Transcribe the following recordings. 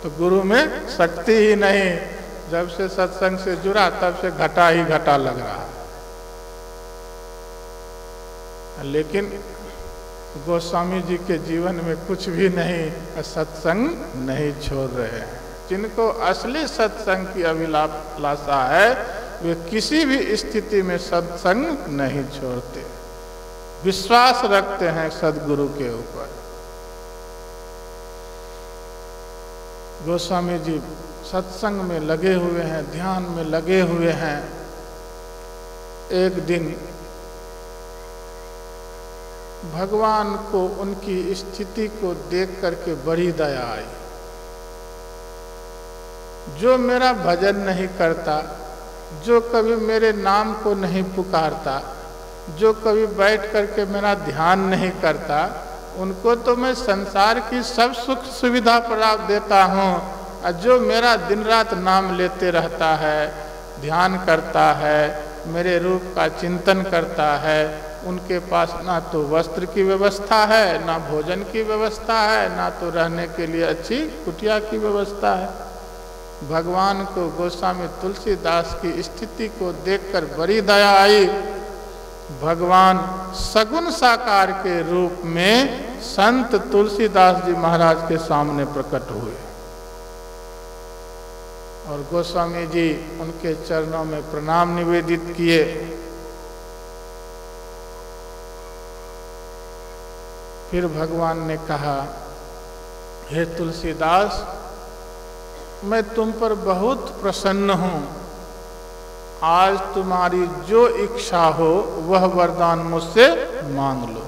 तो गुरु में शक्ति ही नहीं। जब से सत्संग से जुड़ा तब से घटा ही घटा लग रहा है। लेकिन गोस्वामी जी के जीवन में कुछ भी नहीं, सत्संग नहीं छोड़ रहे हैं। जिनको असली सत्संग की अभिलाषा है वे किसी भी स्थिति में सत्संग नहीं छोड़ते, विश्वास रखते हैं सद्गुरु के ऊपर। गोस्वामी जी सत्संग में लगे हुए हैं, ध्यान में लगे हुए हैं। एक दिन भगवान को उनकी स्थिति को देख करके बड़ी दया आई। जो मेरा भजन नहीं करता, जो कभी मेरे नाम को नहीं पुकारता, जो कभी बैठ करके मेरा ध्यान नहीं करता, उनको तो मैं संसार की सब सुख सुविधा प्राप्त देता हूँ। और जो मेरा दिन रात नाम लेते रहता है, ध्यान करता है, मेरे रूप का चिंतन करता है, उनके पास ना तो वस्त्र की व्यवस्था है, ना भोजन की व्यवस्था है, ना तो रहने के लिए अच्छी कुटिया की व्यवस्था है। भगवान को गोस्वामी तुलसीदास की स्थिति को देखकर बड़ी दया आई। भगवान सगुण साकार के रूप में संत तुलसीदास जी महाराज के सामने प्रकट हुए और गोस्वामी जी उनके चरणों में प्रणाम निवेदित किए। फिर भगवान ने कहा, हे तुलसीदास, मैं तुम पर बहुत प्रसन्न हूँ। आज तुम्हारी जो इच्छा हो वह वरदान मुझसे मांग लो।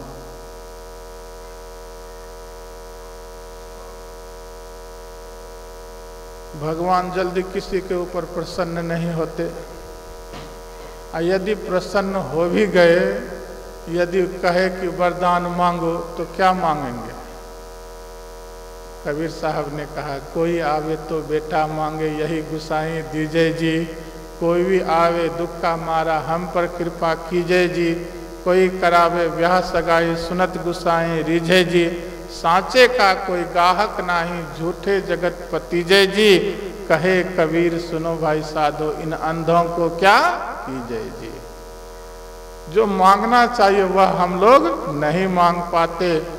भगवान जल्दी किसी के ऊपर प्रसन्न नहीं होते। यदि प्रसन्न हो भी गए, यदि कहे कि वरदान मांगो तो क्या मांगेंगे? कबीर साहब ने कहा, कोई आवे तो बेटा मांगे यही गुसाई दीजिए जी। कोई भी आवे दुख का मारा हम पर कृपा कीजिए जी। कोई करावे ब्याह सगाई सुनत गुसाई रीझे जी। सांचे का कोई गाहक नाही झूठे जगत पतीजय जी। कहे कबीर सुनो भाई साधो इन अंधों को क्या कीजिए जी। जो मांगना चाहिए वह हम लोग नहीं मांग पाते।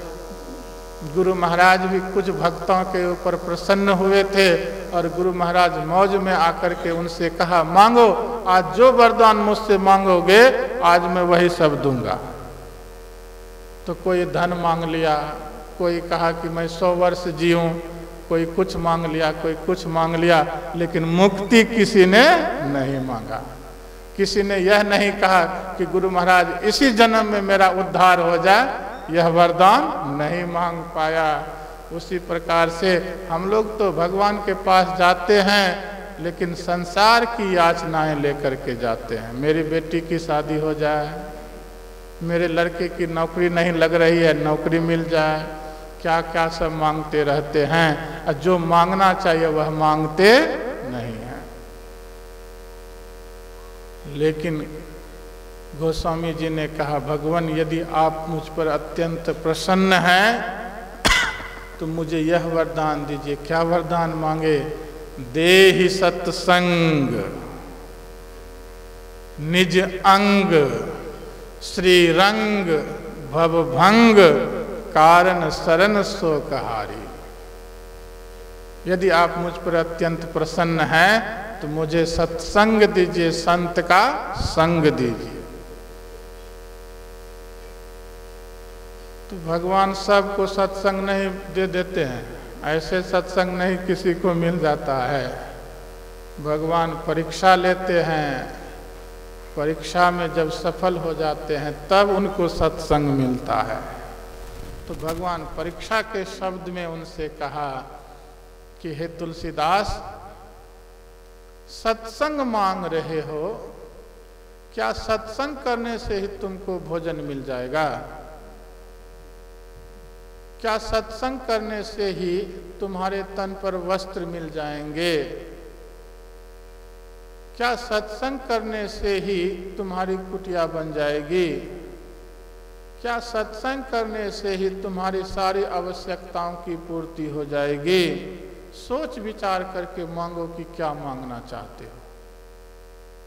गुरु महाराज भी कुछ भक्तों के ऊपर प्रसन्न हुए थे और गुरु महाराज मौज में आकर के उनसे कहा, मांगो, आज जो वरदान मुझसे मांगोगे आज मैं वही सब दूंगा। तो कोई धन मांग लिया, कोई कहा कि मैं 100 वर्ष जीऊं, कोई कुछ मांग लिया, कोई कुछ मांग लिया, लेकिन मुक्ति किसी ने नहीं मांगा। किसी ने यह नहीं कहा कि गुरु महाराज इसी जन्म में मेरा उद्धार हो जाए, यह वरदान नहीं मांग पाया। उसी प्रकार से हम लोग तो भगवान के पास जाते हैं लेकिन संसार की याचनाएं लेकर के जाते हैं। मेरी बेटी की शादी हो जाए, मेरे लड़के की नौकरी नहीं लग रही है, नौकरी मिल जाए, क्या क्या सब मांगते रहते हैं। और जो मांगना चाहिए वह मांगते नहीं हैं। लेकिन गोस्वामी जी ने कहा, भगवान यदि आप मुझ पर अत्यंत प्रसन्न हैं तो मुझे यह वरदान दीजिए। क्या वरदान मांगे? देहि सत्संग निज अंग श्रीरंग भवभंग कारण शरण सो कहारी। यदि आप मुझ पर अत्यंत प्रसन्न हैं तो मुझे सत्संग दीजिए, संत का संग दीजिए। तो भगवान सबको सत्संग नहीं दे देते हैं, ऐसे सत्संग नहीं किसी को मिल जाता है। भगवान परीक्षा लेते हैं, परीक्षा में जब सफल हो जाते हैं तब उनको सत्संग मिलता है। तो भगवान परीक्षा के शब्द में उनसे कहा कि हे तुलसीदास, सत्संग मांग रहे हो, क्या सत्संग करने से ही तुमको भोजन मिल जाएगा? क्या सत्संग करने से ही तुम्हारे तन पर वस्त्र मिल जाएंगे? क्या सत्संग करने से ही तुम्हारी कुटिया बन जाएगी? क्या सत्संग करने से ही तुम्हारी सारी आवश्यकताओं की पूर्ति हो जाएगी? सोच विचार करके मांगो कि क्या मांगना चाहते हो।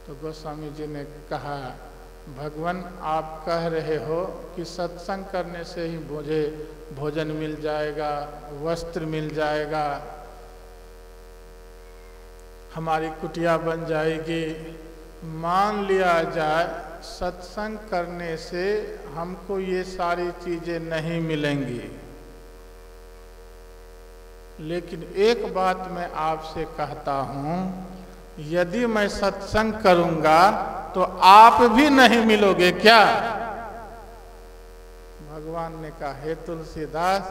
तो गोस्वामी जी ने कहा, भगवान आप कह रहे हो कि सत्संग करने से ही मुझे भोजन मिल जाएगा, वस्त्र मिल जाएगा, हमारी कुटिया बन जाएगी। मान लिया जाए सत्संग करने से हमको ये सारी चीजें नहीं मिलेंगी, लेकिन एक बात मैं आपसे कहता हूं, यदि मैं सत्संग करूंगा तो आप भी नहीं मिलोगे क्या? भगवान ने कहा, हे तुलसीदास,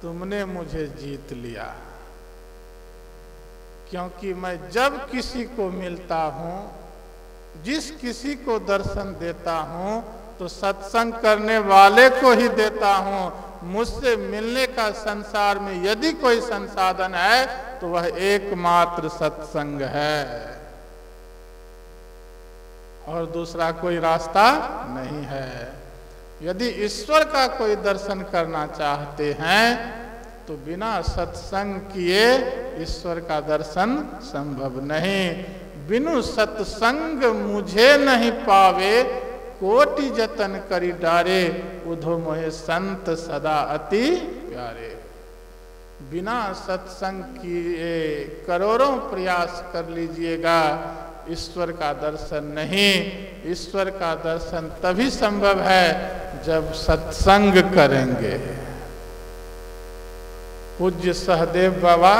तुमने मुझे जीत लिया, क्योंकि मैं जब किसी को मिलता हूं, जिस किसी को दर्शन देता हूं, तो सत्संग करने वाले को ही देता हूं। मुझसे मिलने का संसार में यदि कोई संसाधन है तो वह एकमात्र सत्संग है, और दूसरा कोई रास्ता नहीं है। यदि ईश्वर का कोई दर्शन करना चाहते हैं तो बिना सत्संग किए ईश्वर का दर्शन संभव नहीं। बिनु सत्संग मुझे नहीं पावे, कोटि जतन करी डारे, उधो मोहे संत सदा अति प्यारे। बिना सत्संग किए करोड़ों प्रयास कर लीजिएगा, ईश्वर का दर्शन नहीं। ईश्वर का दर्शन तभी संभव है जब सत्संग करेंगे। पूज्य सहदेव बाबा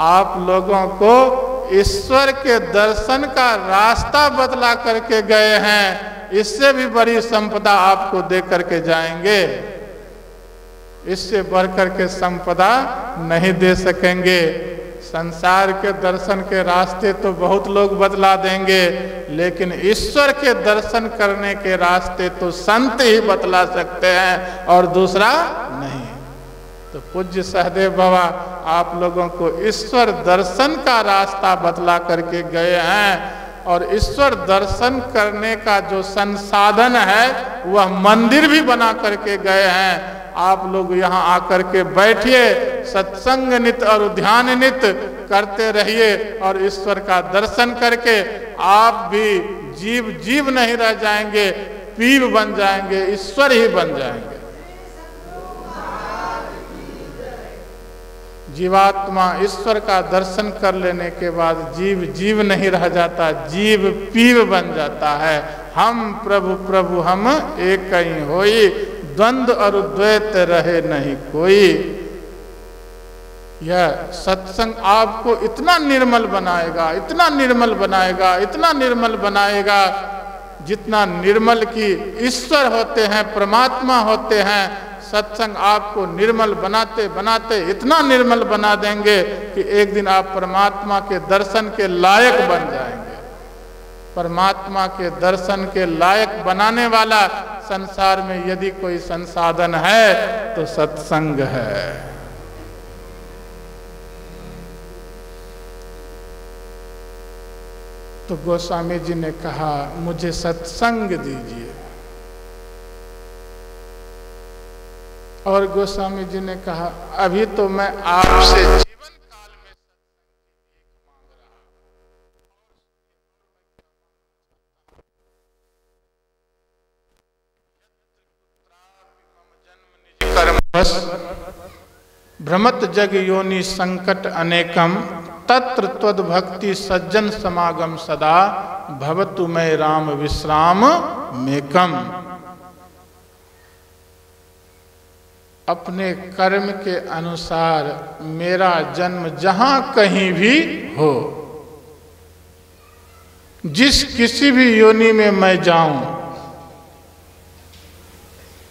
आप लोगों को ईश्वर के दर्शन का रास्ता बतला करके गए हैं, इससे भी बड़ी संपदा आपको दे करके जाएंगे। इससे बढ़कर के संपदा नहीं दे सकेंगे। संसार के दर्शन के रास्ते तो बहुत लोग बतला देंगे, लेकिन ईश्वर के दर्शन करने के रास्ते तो संत ही बतला सकते हैं और दूसरा नहीं। तो पूज्य सहदेव बाबा आप लोगों को ईश्वर दर्शन का रास्ता बतला करके गए हैं, और ईश्वर दर्शन करने का जो संसाधन है वह मंदिर भी बना करके गए हैं। आप लोग यहाँ आकर के बैठिए, सत्संग नित और ध्यान नित करते रहिए, और ईश्वर का दर्शन करके आप भी जीव जीव नहीं रह जाएंगे, पीव बन जाएंगे, ईश्वर ही बन जाएंगे। जीवात्मा ईश्वर का दर्शन कर लेने के बाद जीव जीव नहीं रह जाता, जीव पीव बन जाता है। हम प्रभु प्रभु हम एक ही होई, द्वंद्व और द्वैत रहे नहीं कोई। यह सत्संग आपको इतना निर्मल बनाएगा, इतना निर्मल बनाएगा, इतना निर्मल बनाएगा, जितना निर्मल की ईश्वर होते हैं, परमात्मा होते हैं। सत्संग आपको निर्मल बनाते बनाते इतना निर्मल बना देंगे कि एक दिन आप परमात्मा के दर्शन के लायक बन जाएंगे। परमात्मा के दर्शन के लायक बनाने वाला संसार में यदि कोई संसाधन है तो सत्संग है। तो गोस्वामी जी ने कहा, मुझे सत्संग दीजिए। और गोस्वामी जी ने कहा, अभी तो मैं आपसे जीवन काल में सत्संग की भीख मांग रहा हूं। भ्रमत जग योनि संकट अनेकम, तत्र त्वद भक्ति सज्जन समागम सदा, भवतु मैं राम विश्राम मेकम। अपने कर्म के अनुसार मेरा जन्म जहां कहीं भी हो, जिस किसी भी योनि में मैं जाऊं,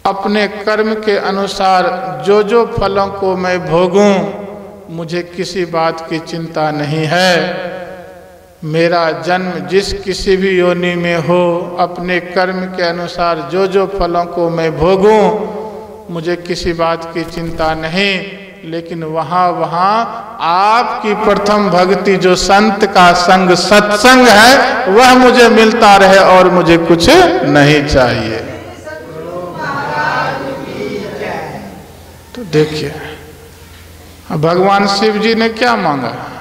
अपने कर्म के अनुसार जो जो फलों को मैं भोगूं, मुझे किसी बात की चिंता नहीं है। मेरा जन्म जिस किसी भी योनि में हो, अपने कर्म के अनुसार जो जो फलों को मैं भोगूं, मुझे किसी बात की चिंता नहीं। लेकिन वहाँ आपकी प्रथम भक्ति जो संत का संग सत्संग है, वह मुझे मिलता रहे और मुझे कुछ नहीं चाहिए। तो देखिए, भगवान शिव जी ने क्या मांगा?